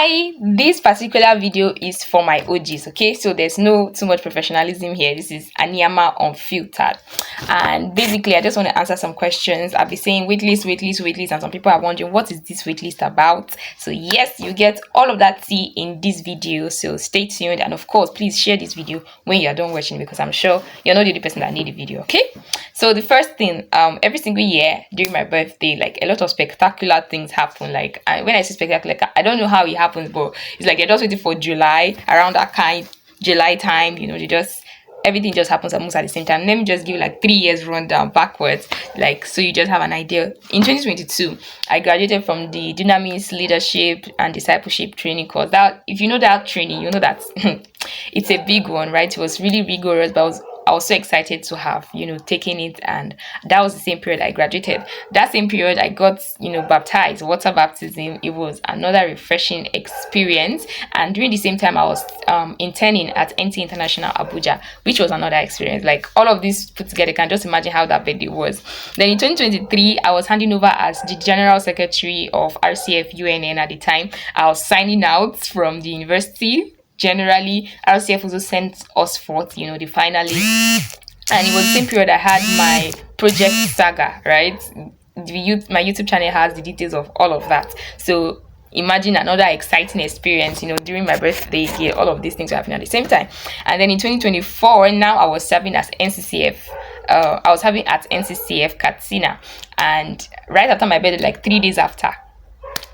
Hi, this particular video is for my OGs, okay? So there's no too much professionalism here. This is Anyama Unfiltered. And basically, I just want to answer some questions. I've been saying waitlist, and some people are wondering, what is this waitlist about? So yes, you get all of that tea in this video. So stay tuned. And of course, please share this video when you are done watching, because I'm sure you're not the only person that need the video, okay? So the first thing, every single year during my birthday, like a lot of spectacular things happen. Like when I say spectacular, like, I don't know how it happens, but it's like you're just waiting for July, around that kind July time, everything just happens almost at the same time. Let me just give you like 3 years rundown backwards, like, so you just have an idea. In 2022, I graduated from the Dynamis Leadership and Discipleship Training course. That, if you know that training, you know that it's a big one, right? It was really rigorous, but I was so excited to have, taken it. And that was the same period I graduated. That same period I got, baptized, water baptism. It was another refreshing experience. And during the same time, I was interning at NT International Abuja, which was another experience. Like, all of this put together, you can just imagine how that birthday was. Then in 2023, I was handing over as the General Secretary of RCF UNN at the time. I was signing out from the university. Generally, RCF also sent us forth, the finalists. And it was the same period I had my project saga, right? My YouTube channel has the details of all of that. So imagine another exciting experience, during my birthday year. All of these things were happening at the same time. And then in 2024, now I was serving as NCCF. I was having at NCCF Katsina. And right after my birthday, like 3 days after,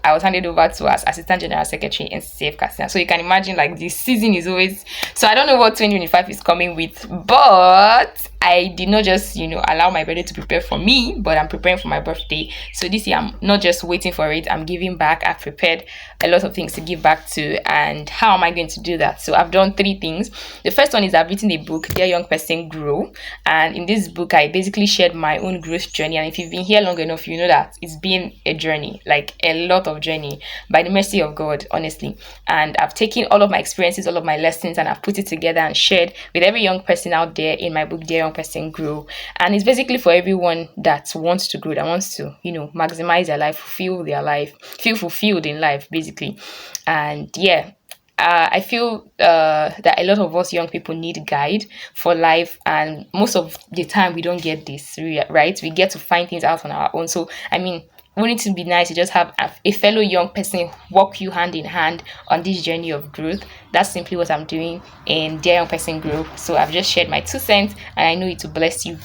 I was handed over to as Assistant General Secretary in CF Katsina. So you can imagine, like, the season is always... So I don't know what 2025 is coming with, but I did not just, allow my birthday to prepare for me, but I'm preparing for my birthday. So this year, I'm not just waiting for it. I'm giving back. I've prepared a lot of things to give back to. And how am I going to do that? So I've done 3 things. The first one is I've written a book, Dear Young Person Grow. And in this book, I basically shared my own growth journey. And if you've been here long enough, you know that it's been a journey, like a lot of journey, by the mercy of God, honestly. And I've taken all of my experiences, all of my lessons, and I've put it together and shared with every young person out there in my book, Dear Young Person Grow. And it's basically for everyone that wants to grow, that wants to, maximize their life, feel fulfilled in life, basically. And yeah, I feel that a lot of us young people need a guide for life, and most of the time we don't get this, right? We get to find things out on our own. So, I mean, wouldn't it be nice to just have a fellow young person walk you hand in hand on this journey of growth? That's simply what I'm doing in Dear Young Person Grow. So I've just shared my 2 cents, and I know it will bless you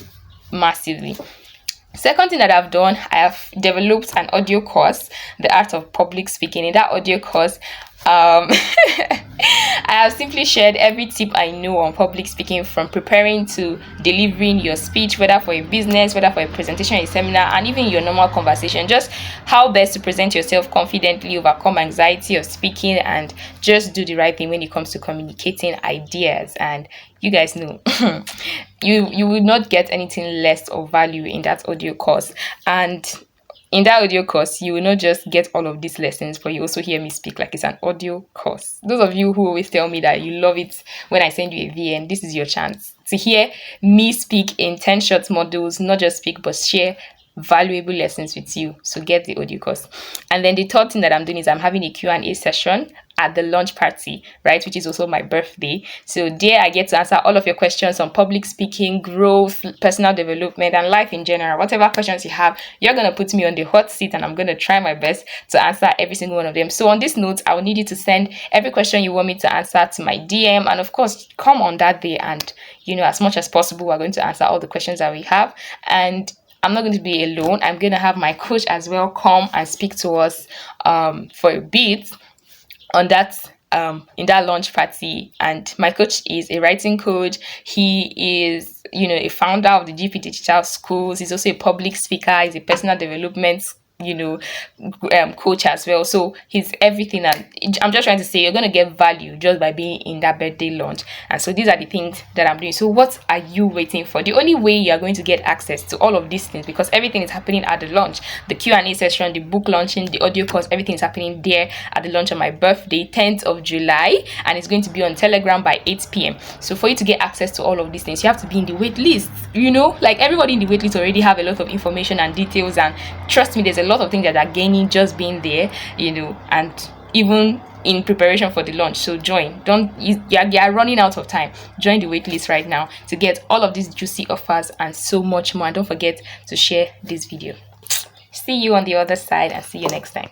massively. Second thing that I've done, I have developed an audio course, The Art of Public Speaking. In that audio course, I have simply shared every tip I know on public speaking, from preparing to delivering your speech, whether for a business, whether for a presentation, a seminar, and even your normal conversation. Just how best to present yourself confidently, overcome anxiety of speaking, and just do the right thing when it comes to communicating ideas. And you guys know you will not get anything less of value in that audio course. And in that audio course, you will not just get all of these lessons, but you also hear me speak like it's an audio course. Those of you who always tell me that you love it when I send you a VN, this is your chance to hear me speak in 10 short modules, not just speak, but share valuable lessons with you. So get the audio course. And then the third thing that I'm doing is I'm having a Q&A session at the launch party, right, which is also my birthday. So there I get to answer all of your questions on public speaking, growth, personal development, and life in general. Whatever questions you have, you're going to put me on the hot seat, and I'm going to try my best to answer every single one of them. So on this note, I will need you to send every question you want me to answer to my DM, and of course, come on that day, and as much as possible, we're going to answer all the questions that we have. And I'm not going to be alone. I'm going to have my coach as well come and speak to us for a bit on that in that launch party. And my coach is a writing coach. He is a founder of the GP Digital Schools. He's also a public speaker. He's a personal development coach as well. So he's everything, and I'm just trying to say you're going to get value just by being in that birthday launch. And so these are the things that I'm doing. So what are you waiting for? The only way you are going to get access to all of these things, because everything is happening at the launch, the Q&A session, the book launching, the audio course, everything is happening there at the launch on my birthday, 10th of July, and it's going to be on Telegram by 8 p.m. So for you to get access to all of these things, you have to be in the wait list. Like, everybody in the wait list already have a lot of information and details, and trust me, there's a lot of things that are gaining just being there, and even in preparation for the launch. So join. You are running out of time. Join the waitlist right now to get all of these juicy offers and so much more. And don't forget to share this video. See you on the other side and see you next time.